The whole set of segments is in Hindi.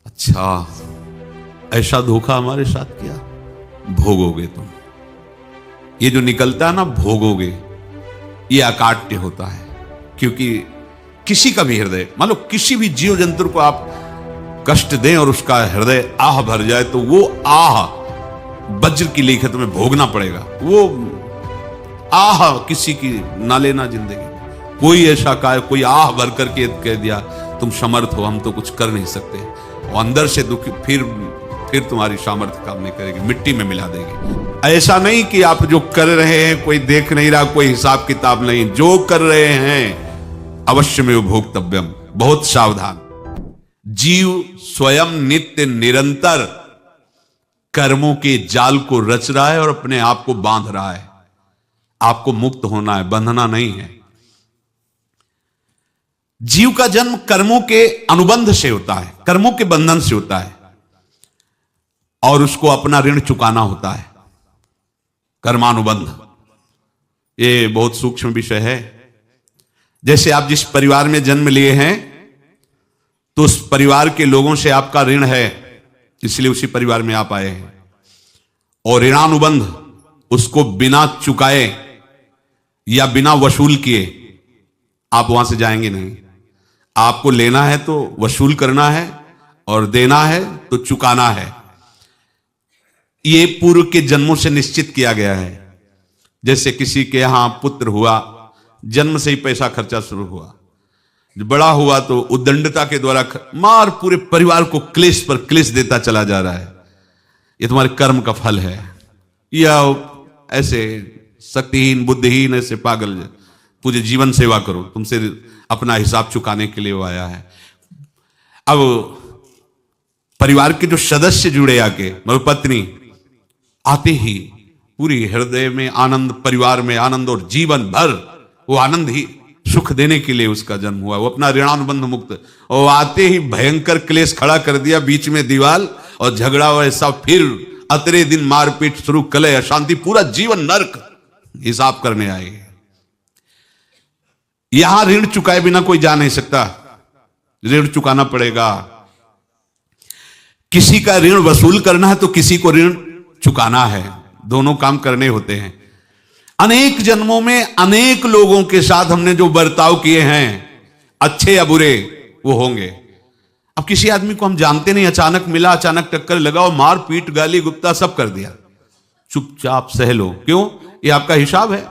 अच्छा, ऐसा धोखा हमारे साथ किया, भोगोगे तुम। ये जो निकलता है ना, भोगोगे, ये अकाट्य होता है। क्योंकि किसी का भी हृदय, मान लो किसी भी जीव जंतु को आप कष्ट दें और उसका हृदय आह भर जाए, तो वो आह वज्र की लेखत में भोगना पड़ेगा। वो आह किसी की ना लेना जिंदगी। कोई ऐसा कोई आह भर करके कह दिया तुम समर्थ हो, हम तो कुछ कर नहीं सकते, और अंदर से दुखी, फिर तुम्हारी सामर्थ्य काम नहीं करेगी, मिट्टी में मिला देगी। ऐसा नहीं कि आप जो कर रहे हैं कोई देख नहीं रहा, कोई हिसाब किताब नहीं, जो कर रहे हैं अवश्य में भोक्तव्यम। बहुत सावधान। जीव स्वयं नित्य निरंतर कर्मों के जाल को रच रहा है और अपने आप को बांध रहा है। आपको मुक्त होना है, बंधना नहीं है। जीव का जन्म कर्मों के अनुबंध से होता है, कर्मों के बंधन से होता है, और उसको अपना ऋण चुकाना होता है। कर्मानुबंध ये बहुत सूक्ष्म विषय है। जैसे आप जिस परिवार में जन्म लिए हैं, तो उस परिवार के लोगों से आपका ऋण है, इसलिए उसी परिवार में आप आए हैं। और ऋणानुबंध, उसको बिना चुकाए या बिना वसूल किए आप वहां से जाएंगे नहीं। आपको लेना है तो वसूल करना है, और देना है तो चुकाना है। ये पूर्व के जन्मों से निश्चित किया गया है। जैसे किसी के यहां पुत्र हुआ, जन्म से ही पैसा खर्चा शुरू हुआ, बड़ा हुआ तो उद्दंडता के द्वारा मार पूरे परिवार को क्लेश पर क्लेश देता चला जा रहा है। ये तुम्हारे कर्म का फल है। या ऐसे शक्तिहीन बुद्धिहीन ऐसे पागल पूरे जीवन सेवा करो, तुमसे अपना हिसाब चुकाने के लिए वो आया है। अब परिवार के जो सदस्य जुड़े आके, मतलब पत्नी, आते ही पूरी हृदय में आनंद, परिवार में आनंद, और जीवन भर वो आनंद ही सुख देने के लिए उसका जन्म हुआ। वो अपना ऋणानुबंध मुक्त, और आते ही भयंकर क्लेश खड़ा कर दिया, बीच में दीवाल और झगड़ा वैसा, फिर अतरे दिन मारपीट शुरू, कलह अशांति, पूरा जीवन नर्क हिसाब करने आए। यहां ऋण चुकाए बिना कोई जा नहीं सकता, ऋण चुकाना पड़ेगा। किसी का ऋण वसूल करना है तो किसी को ऋण चुकाना है, दोनों काम करने होते हैं। अनेक जन्मों में अनेक लोगों के साथ हमने जो बर्ताव किए हैं, अच्छे या बुरे, वो होंगे। अब किसी आदमी को हम जानते नहीं, अचानक मिला, अचानक टक्कर लगाओ, मार पीट गाली गुप्ता सब कर दिया, चुपचाप सह लो। क्यों? ये आपका हिसाब है,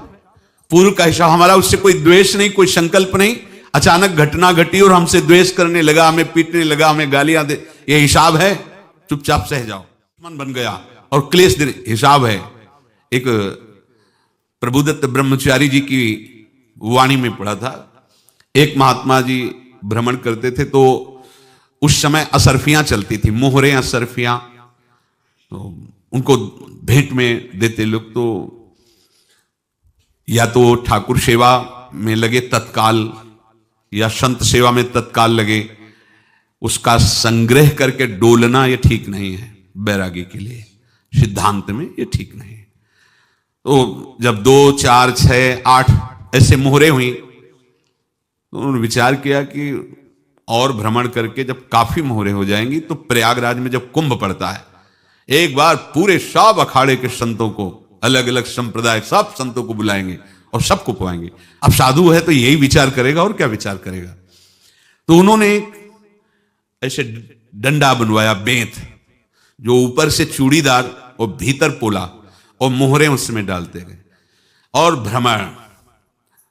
पूर्व का हिसाब। हमारा उससे कोई द्वेष नहीं, कोई संकल्प नहीं। अचानक घटना घटी और हमसे द्वेष करने लगा, हमें पीटने लगा, हमें गालियां दे, ये हिसाब है, चुपचाप सह जाओ। मन बन गया और क्लेश हिसाब है। एक प्रभुदत्त ब्रह्मचारी जी की वाणी में पढ़ा था, एक महात्मा जी भ्रमण करते थे, तो उस समय असरफियां चलती थी, मोहरे असरफियां, तो उनको भेंट में देते लोग। तो या तो ठाकुर सेवा में लगे तत्काल, या संत सेवा में तत्काल लगे, उसका संग्रह करके डोलना ये ठीक नहीं है बैरागी के लिए, सिद्धांत में ये ठीक नहीं है। तो जब 2, 4, 6, 8 ऐसे मोहरे हुई, तो उन्होंने विचार किया कि और भ्रमण करके जब काफी मोहरे हो जाएंगी, तो प्रयागराज में जब कुंभ पड़ता है, एक बार पूरे सब अखाड़े के संतों को, अलग अलग संप्रदाय, सब संतों को बुलाएंगे और सबको पुआएंगे। अब साधु है तो यही विचार करेगा, और क्या विचार करेगा। तो उन्होंने ऐसे डंडा बनवाया, बेंत, जो ऊपर से चूड़ीदार और भीतर पोला, और मोहरे उसमें डालते गए। और भ्रमण,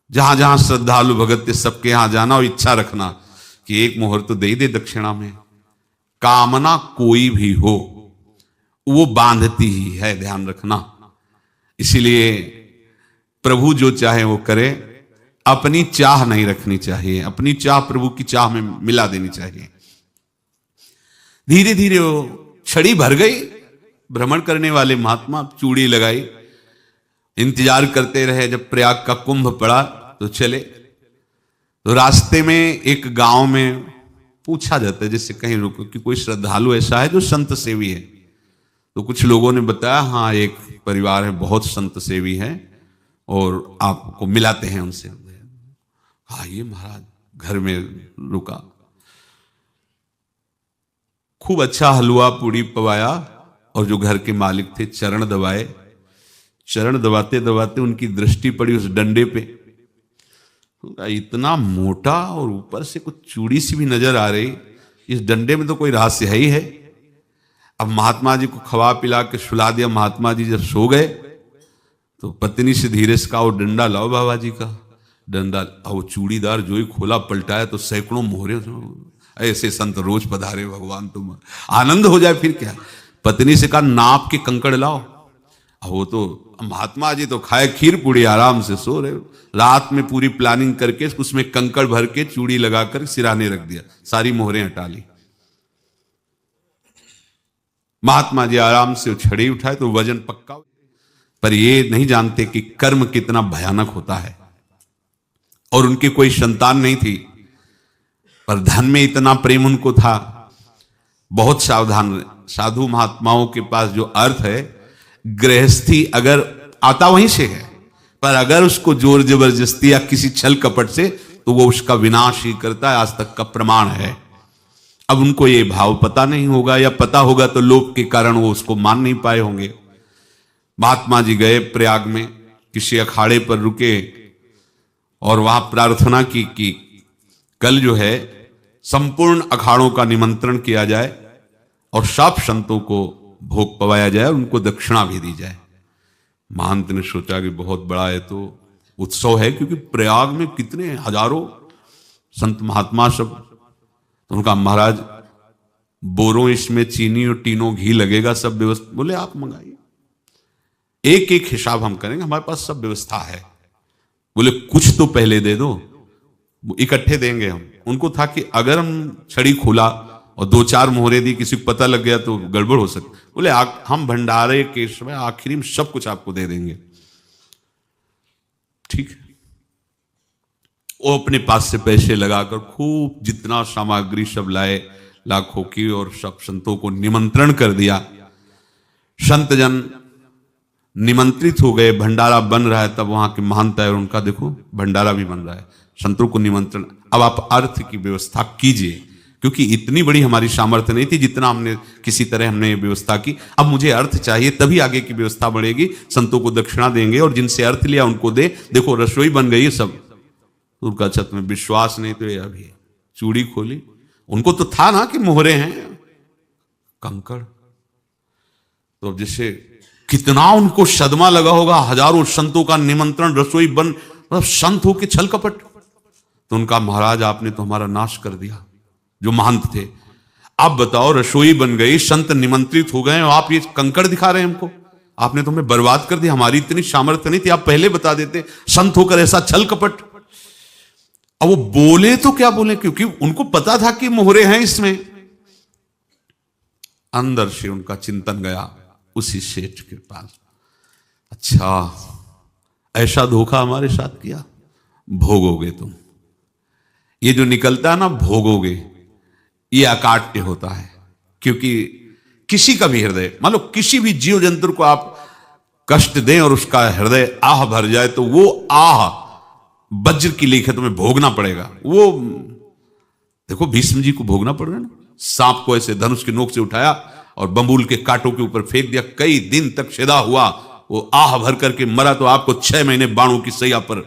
जहां जहां श्रद्धालु भगत थे सबके यहां जाना, और इच्छा रखना कि एक मोहर तो दे दे दक्षिणा में। कामना कोई भी हो वो बांधती ही है, ध्यान रखना। इसीलिए प्रभु जो चाहे वो करे, अपनी चाह नहीं रखनी चाहिए, अपनी चाह प्रभु की चाह में मिला देनी चाहिए। धीरे धीरे वो छड़ी भर गई, भ्रमण करने वाले महात्मा चूड़ी लगाई, इंतजार करते रहे। जब प्रयाग का कुंभ पड़ा तो चले। तो रास्ते में एक गांव में पूछा जाता है, जैसे कहीं रुको कि कोई श्रद्धालु ऐसा है जो संत सेवी है। तो कुछ लोगों ने बताया, हाँ एक परिवार है, बहुत संत सेवी है, और आपको मिलाते हैं उनसे। हाँ ये महाराज, घर में रुका, खूब अच्छा हलवा पूड़ी पवाया और जो घर के मालिक थे चरण दबाए। चरण दबाते दबाते उनकी दृष्टि पड़ी उस डंडे पे, इतना मोटा और ऊपर से कुछ चूड़ी सी भी नजर आ रही, इस डंडे में तो कोई रहस्य है ही है। अब महात्मा जी को खवा पिला के सुला दिया। महात्मा जी जब सो गए तो पत्नी से धीरे से कहा, वो डंडा लाओ बाबा जी का। डंडा, वो चूड़ीदार जो ही खोला पलटाया तो सैकड़ों मोहरे। ऐसे संत रोज पधारे भगवान, तुम आनंद हो जाए फिर क्या। पत्नी से कहा, नाप के कंकड़ लाओ। वो तो महात्मा जी तो खाए खीर पूड़ी, आराम से सो रहे। रात में पूरी प्लानिंग करके उसमें कंकड़ भर के चूड़ी लगाकर सिराने रख दिया, सारी मोहरें हटा ली। महात्मा जी आराम से छड़ी उठाए तो वजन पक्का। पर ये नहीं जानते कि कर्म कितना भयानक होता है। और उनकी कोई संतान नहीं थी, पर धन में इतना प्रेम उनको था। बहुत सावधान साधु महात्माओं के पास जो अर्थ है, गृहस्थी अगर आता वहीं से है, पर अगर उसको जोर जबरदस्ती या किसी छल कपट से, तो वो उसका विनाश ही करता है। आज तक का प्रमाण है। अब उनको ये भाव पता नहीं होगा, या पता होगा तो लोभ के कारण वो उसको मान नहीं पाए होंगे। महात्मा जी गए प्रयाग में, किसी अखाड़े पर रुके और वहां प्रार्थना की कि कल जो है संपूर्ण अखाड़ों का निमंत्रण किया जाए और सब संतों को भोग पवाया जाए और उनको दक्षिणा भी दी जाए। महंत ने सोचा कि बहुत बड़ा है तो उत्सव है, क्योंकि प्रयाग में कितने हजारों संत महात्मा सब। तो उनका, महाराज बोरों इसमें चीनी और टीनों घी लगेगा, सब व्यवस्था। बोले आप मंगाइए, एक एक हिसाब हम करेंगे, हमारे पास सब व्यवस्था है। बोले कुछ तो पहले दे दो, इकट्ठे देंगे हम। उनको था कि अगर हम छड़ी खोला और दो चार मोहरे दी, किसी को पता लग गया तो गड़बड़ हो सकती। बोले हम भंडारे के समय आखिरी में सब कुछ आपको दे देंगे। ठीक है। वो अपने पास से पैसे लगाकर खूब जितना सामग्री सब लाए, लाखों की, और सब संतों को निमंत्रण कर दिया। संत जन निमंत्रित हो गए, भंडारा बन रहा है। तब वहां के महंत है और उनका देखो भंडारा भी बन रहा है, संतों को निमंत्रण। अब आप अर्थ की व्यवस्था कीजिए, क्योंकि इतनी बड़ी हमारी सामर्थ्य नहीं थी जितना हमने किसी तरह हमने व्यवस्था की। अब मुझे अर्थ चाहिए, तभी आगे की व्यवस्था बढ़ेगी। संतों को दक्षिणा देंगे और जिनसे अर्थ लिया उनको दे। देखो रसोई बन गई है सब। उनका छत में विश्वास नहीं तो ये अभी चूड़ी खोली। उनको तो था ना कि मोहरे हैं, कंकड़। तो अब जैसे कितना उनको सदमा लगा होगा, हजारों संतों का निमंत्रण, रसोई बन, मतलब संत हो के छल कपट। तो उनका, महाराज आपने तो हमारा नाश कर दिया। जो महंत थे, आप बताओ रसोई बन गई, संत निमंत्रित हो गए और आप ये कंकड़ दिखा रहे हैं हमको। आपने तो हमें बर्बाद कर दिया, हमारी इतनी सामर्थ्य नहीं थी, आप पहले बता देते। संत होकर ऐसा छल कपट। अब वो बोले तो क्या बोले, क्योंकि उनको पता था कि मोहरे हैं इसमें। अंदर से उनका चिंतन गया उसी सेठ के पास, अच्छा ऐसा धोखा हमारे साथ किया, भोगोगे तुम। ये जो निकलता है ना भोगोगे, ये अकाट्य होता है। क्योंकि किसी का भी हृदय, मान लो किसी भी जीव जंतु को आप कष्ट दें और उसका हृदय आह भर जाए, तो वो आह वज्र की लेख है, तुम्हें भोगना पड़ेगा। वो देखो भीष्म जी को भोगना पड़ रहा है ना। सांप को ऐसे धनुष की नोक से उठाया और बंबूल के कांटों के ऊपर फेंक दिया, कई दिन तक सेदा हुआ, वो आह भर करके मरा। तो आपको 6 महीने बाणों की सैया पर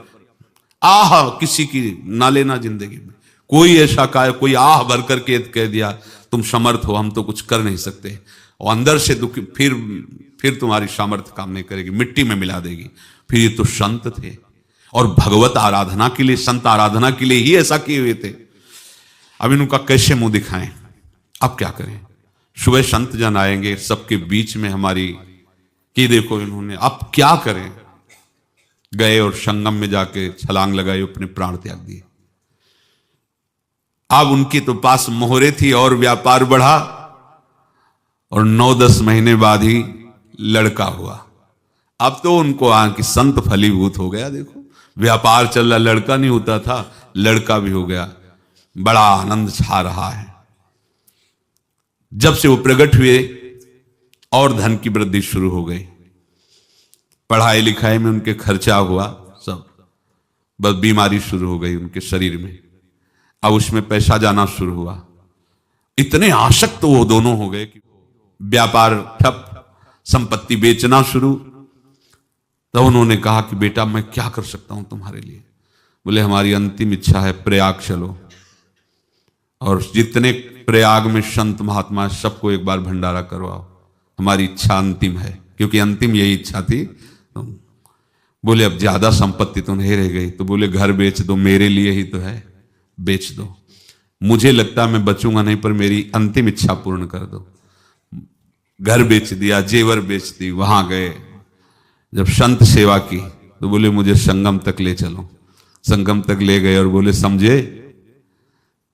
आह किसी की ना लेना जिंदगी में। कोई ऐसा कोई आह भर करके कह दिया तुम समर्थ हो, हम तो कुछ कर नहीं सकते, और अंदर से दुख, फिर तुम्हारी सामर्थ्य काम नहीं करेगी, मिट्टी में मिला देगी। फिर ये तो संत थे और भगवत आराधना के लिए, संत आराधना के लिए ही ऐसा किए हुए थे। अब इनका कैसे मुंह दिखाएं, अब क्या करें। सुबह संत जन आएंगे, सबके बीच में हमारी कि देखो इन्होंने, अब क्या करें। गए और संगम में जाके छलांग लगाई, अपने प्राण त्याग दिए। अब उनके तो पास मोहरे थी और व्यापार बढ़ा, और 9-10 महीने बाद ही लड़का हुआ। अब तो उनको कि संत फलीभूत हो गया। देखो व्यापार चल रहा, लड़का नहीं होता था, लड़का भी हो गया। बड़ा आनंद छा रहा है। जब से वो प्रकट हुए और धन की वृद्धि शुरू हो गई, पढ़ाई लिखाई में उनके खर्चा हुआ सब, बस बीमारी शुरू हो गई उनके शरीर में। अब उसमें पैसा जाना शुरू हुआ। इतने आसक्त वो दोनों हो गए कि व्यापार ठप, संपत्ति बेचना शुरू। तो उन्होंने कहा कि बेटा मैं क्या कर सकता हूं तुम्हारे लिए? बोले हमारी अंतिम इच्छा है प्रयाग चलो, और जितने प्रयाग में संत महात्मा सबको एक बार भंडारा करवाओ, हमारी इच्छा अंतिम है। क्योंकि अंतिम यही इच्छा थी। बोले अब ज्यादा संपत्ति तो नहीं रह गई। तो बोले घर बेच दो, मेरे लिए ही तो है, बेच दो। मुझे लगता मैं बचूंगा नहीं, पर मेरी अंतिम इच्छा पूर्ण कर दो। घर बेच दिया, जेवर बेच दी। वहां गए, जब संत सेवा की तो बोले मुझे संगम तक ले चलो। संगम तक ले गए और बोले समझे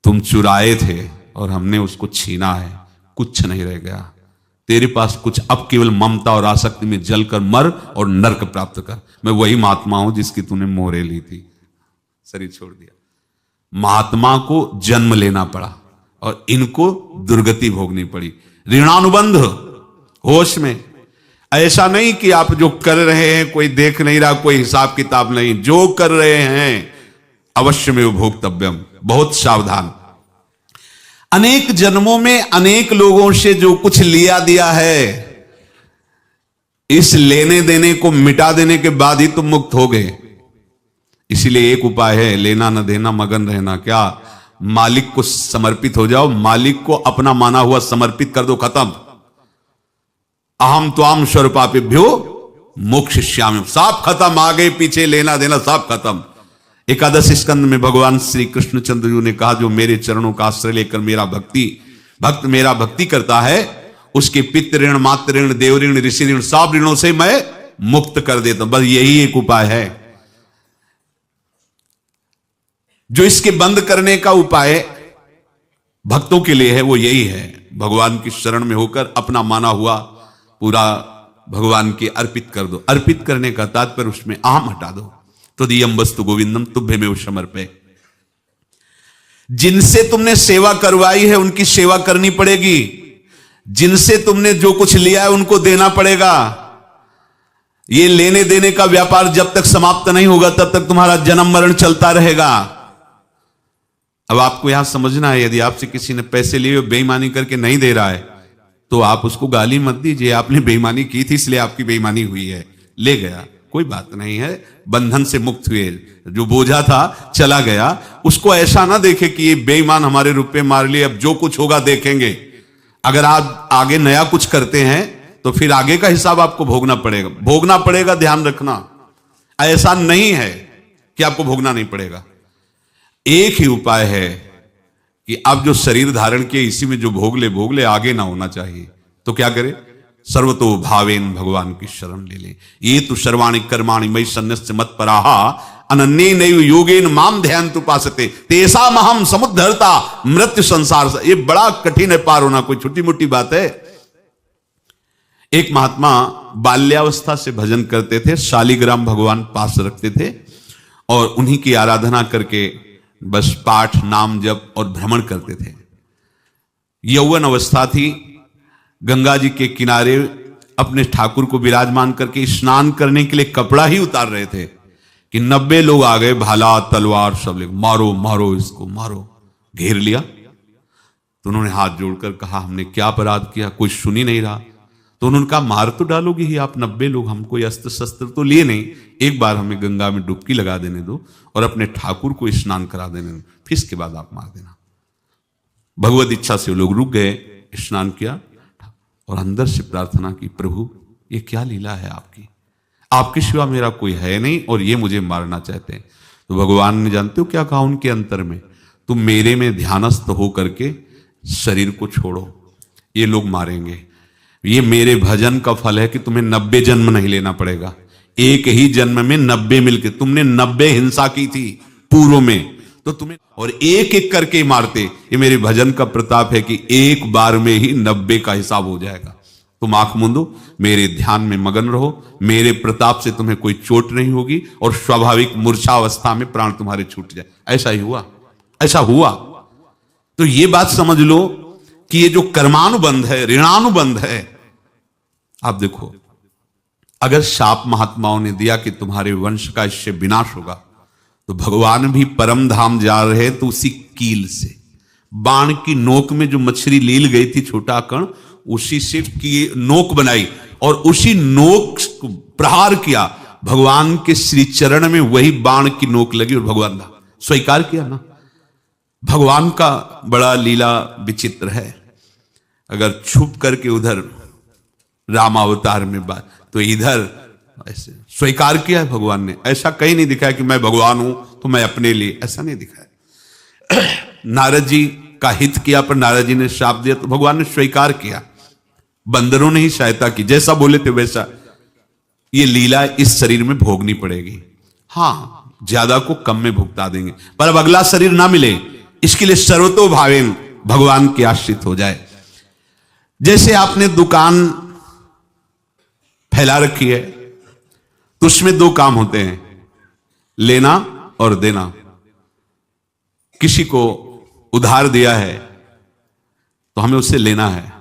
तुम चुराए थे और हमने उसको छीना है, कुछ नहीं रह गया तेरे पास कुछ, अब केवल ममता और आसक्ति में जलकर मर और नरक प्राप्त कर। मैं वही महात्मा हूं जिसकी तूने मोहरे ली थी, शरीर छोड़ दिया। महात्मा को जन्म लेना पड़ा और इनको दुर्गति भोगनी पड़ी। ऋणानुबंध होश में, ऐसा नहीं कि आप जो कर रहे हैं कोई देख नहीं रहा, कोई हिसाब किताब नहीं, जो कर रहे हैं अवश्य में भोक्तव्यम। बहुत सावधान। अनेक जन्मों में अनेक लोगों से जो कुछ लिया दिया है, इस लेने देने को मिटा देने के बाद ही तुम मुक्त हो गए। इसीलिए एक उपाय है, लेना न देना मगन रहना। क्या? मालिक को समर्पित हो जाओ, मालिक को अपना माना हुआ समर्पित कर दो, खत्म। अहम त्वाम स्वरूपापिभ्यो मोक्षयिष्यामि, सब खत्म। आगे पीछे लेना देना सब खत्म। एकादश स्कंद में भगवान श्री कृष्णचंद्र जी ने कहा जो मेरे चरणों का आश्रय लेकर भक्त मेरा भक्ति करता है, उसके पितृ ऋण, मातृ ऋण, देव ऋण, ऋषि ऋण, सब ऋणों से मैं मुक्त कर देता हूं। बस यही एक उपाय है जो इसके बंद करने का उपाय भक्तों के लिए है। वो यही है, भगवान की शरण में होकर अपना माना हुआ पूरा भगवान के अर्पित कर दो। अर्पित करने का तात्पर्य उसमें अहम हटा दो। तो दियम वस्तु गोविंदम तुभ्यमेव समर्पये। जिनसे तुमने सेवा करवाई है उनकी सेवा करनी पड़ेगी, जिनसे तुमने जो कुछ लिया है उनको देना पड़ेगा। ये लेने देने का व्यापार जब तक समाप्त नहीं होगा तब तक तुम्हारा जन्म मरण चलता रहेगा। अब आपको यहां समझना है, यदि आपसे किसी ने पैसे लिए बेईमानी करके नहीं दे रहा है तो आप उसको गाली मत दीजिए, आपने बेईमानी की थी इसलिए आपकी बेईमानी हुई है, ले गया, कोई बात नहीं है, बंधन से मुक्त हुए, जो बोझा था चला गया। उसको ऐसा ना देखे कि ये बेईमान हमारे रुपए मार लिए, अब जो कुछ होगा देखेंगे। अगर आप आगे नया कुछ करते हैं तो फिर आगे का हिसाब आपको भोगना पड़ेगा, ध्यान रखना। ऐसा नहीं है कि आपको भोगना नहीं पड़ेगा। एक ही उपाय है कि आप जो शरीर धारण किए इसी में जो भोग ले, आगे ना होना चाहिए। तो क्या करे? सर्वतो भावेन भगवान की शरण ले ले। ये तो सर्वाणि कर्माणि मयि सन्न्यस्य मत्पराहा अनन्येनैव योगेन माम ध्यायन्तु उपासते तेषाम् अहं समुद्धर्ता मृत्यु संसार से। ये बड़ा कठिन है पार होना, कोई छोटी मोटी बात है। एक महात्मा बाल्यावस्था से भजन करते थे, शालिग्राम भगवान पास रखते थे और उन्हीं की आराधना करके बस पाठ, नाम, जप और भ्रमण करते थे। यौवन अवस्था थी, गंगा जी के किनारे अपने ठाकुर को विराजमान करके स्नान करने के लिए कपड़ा ही उतार रहे थे कि 90 लोग आ गए, भाला तलवार सब ले, मारो मारो इसको मारो, घेर लिया। तो उन्होंने हाथ जोड़कर कहा हमने क्या अपराध किया? कोई सुन ही नहीं रहा। तो उन्होंने कहा मार तो डालोगे ही आप 90 लोग, हम कोई अस्त्र शस्त्र तो लिए नहीं, एक बार हमें गंगा में डुबकी लगा देने दो और अपने ठाकुर को स्नान करा देने दो, फिर इसके बाद आप मार देना। भगवत इच्छा से वो लोग रुक गए, स्नान किया और अंदर से प्रार्थना की, प्रभु ये क्या लीला है आपकी, आपके सिवा मेरा कोई है नहीं और ये मुझे मारना चाहते हैं। तो भगवान ने जानते हो क्या कहा उनके अंतर में? तुम मेरे में ध्यानस्थ हो करके शरीर को छोड़ो, ये लोग मारेंगे। ये मेरे भजन का फल है कि तुम्हें 90 जन्म नहीं लेना पड़ेगा। एक ही जन्म में 90 मिलके, तुमने 90 हिंसा की थी पूर्व में, तो तुम्हें और एक एक करके मारते। ये मेरे भजन का प्रताप है कि एक बार में ही 90 का हिसाब हो जाएगा। तुम आंख मूंदो, मेरे ध्यान में मगन रहो, मेरे प्रताप से तुम्हें कोई चोट नहीं होगी और स्वाभाविक मूर्छावस्था में प्राण तुम्हारे छूट जाए। ऐसा ही हुआ, ऐसा हुआ। तो ये बात समझ लो कि ये जो कर्मानुबंध है, ऋणानुबंध है। आप देखो, अगर शाप महात्माओं ने दिया कि तुम्हारे वंश का इससे विनाश होगा, तो भगवान भी परम धाम जा रहे तो उसी कील से, बाण की नोक में जो मछली लील गई थी, छोटा कण, उसी से की नोक बनाई और उसी नोक को प्रहार किया। भगवान के श्री चरण में वही बाण की नोक लगी और भगवान ने स्वीकार किया ना। भगवान का बड़ा लीला विचित्र है। अगर छुप करके उधर रामावतार में बात, तो इधर ऐसे स्वीकार किया है भगवान ने। ऐसा कहीं नहीं दिखाया कि मैं भगवान हूं तो मैं अपने लिए, ऐसा नहीं दिखाया। नारद जी का हित किया पर नारद जी ने श्राप दिया तो भगवान ने स्वीकार किया। बंदरों ने ही सहायता की, जैसा बोले थे वैसा। ये लीला इस शरीर में भोगनी पड़ेगी। हाँ, ज्यादा को कम में भुगता देंगे, पर अब अगला शरीर ना मिले इसके लिए सर्वतो भावेन भगवान के आश्रित हो जाए। जैसे आपने दुकान फैला रखी है तो उसमें दो काम होते हैं, लेना और देना। किसी को उधार दिया है तो हमें उससे लेना है,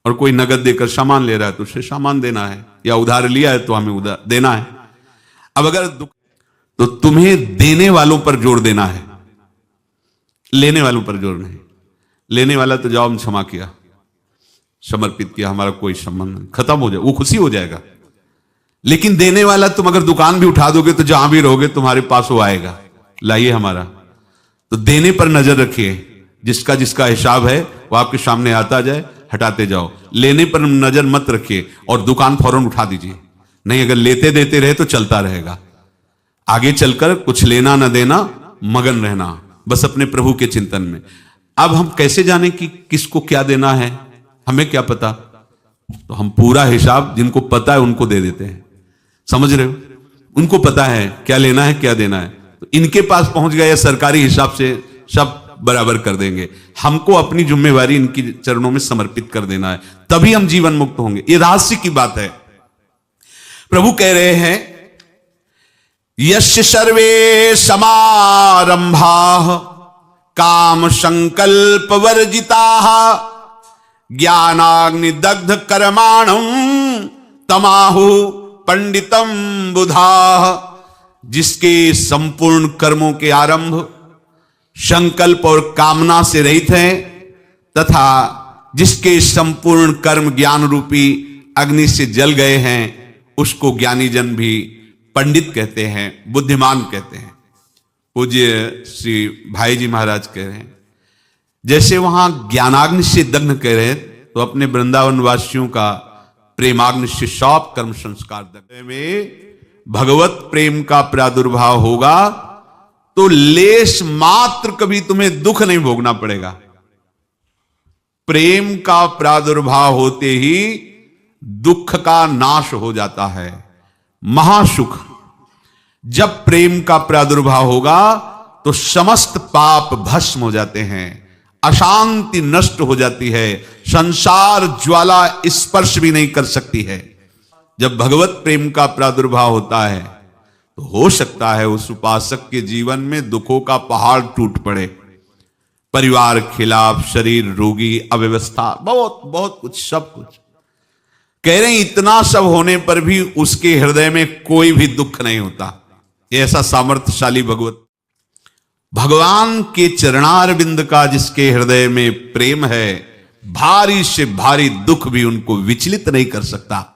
और कोई नगद देकर सामान ले रहा है तो उससे सामान देना है, या उधार लिया है तो हमें उधार देना है। अब अगर तो तुम्हें देने वालों पर जोर देना है, लेने वालों पर जोर नहीं। लेने वाला तो जाओ, हम क्षमा किया, समर्पित किया, हमारा कोई संबंध नहीं, खत्म हो जाए, वो खुशी हो जाएगा। लेकिन देने वाला, तुम अगर दुकान भी उठा दोगे तो जहां भी रहोगे तुम्हारे पास वो आएगा, लाइए हमारा। तो देने पर नजर रखिए, जिसका जिसका हिसाब है वो आपके सामने आता जाए, हटाते जाओ। लेने पर नजर मत रखिए और दुकान फौरन उठा दीजिए, नहीं, अगर लेते देते रहे तो चलता रहेगा। आगे चलकर कुछ लेना न देना, मगन रहना बस अपने प्रभु के चिंतन में। अब हम कैसे जाने कि किसको क्या देना है, हमें क्या पता? तो हम पूरा हिसाब जिनको पता है उनको दे देते हैं, समझ रहे हो? उनको पता है क्या लेना है क्या देना है, तो इनके पास पहुंच गया, या सरकारी हिसाब से सब बराबर कर देंगे। हमको अपनी जिम्मेवारी इनकी चरणों में समर्पित कर देना है, तभी हम जीवन मुक्त होंगे। ये रहस्य की बात है। प्रभु कह रहे हैं, यस्य सर्वे समारंभा काम संकल्प वर्जिताः ज्ञानाग्नि दग्ध कर्माणं तमाहु पंडितम बुधाः। जिसके संपूर्ण कर्मों के आरंभ संकल्प और कामना से रहित हैं, तथा जिसके संपूर्ण कर्म ज्ञान रूपी अग्नि से जल गए हैं, उसको ज्ञानी जन भी पंडित कहते हैं, बुद्धिमान कहते हैं। पूज्य श्री भाई जी महाराज कह रहे हैं, जैसे वहां ज्ञानाग्नि से दग्ध कह रहे हैं, तो अपने वृंदावन वासियों का प्रेमाग्नि से सब कर्म संस्कार दग्ध में भगवत प्रेम का प्रादुर्भाव होगा तो लेश मात्र कभी तुम्हें दुख नहीं भोगना पड़ेगा। प्रेम का प्रादुर्भाव होते ही दुख का नाश हो जाता है, महासुख। जब प्रेम का प्रादुर्भाव होगा तो समस्त पाप भस्म हो जाते हैं, अशांति नष्ट हो जाती है, संसार ज्वाला स्पर्श भी नहीं कर सकती है। जब भगवत प्रेम का प्रादुर्भाव होता है तो हो सकता है उस उपासक के जीवन में दुखों का पहाड़ टूट पड़े, परिवार खिलाफ, शरीर रोगी, अव्यवस्था, बहुत बहुत कुछ, सब कुछ। कह रहे हैं इतना सब होने पर भी उसके हृदय में कोई भी दुख नहीं होता। ये ऐसा सामर्थ्यशाली भगवान के चरणारविंद का जिसके हृदय में प्रेम है, भारी से भारी दुख भी उनको विचलित नहीं कर सकता।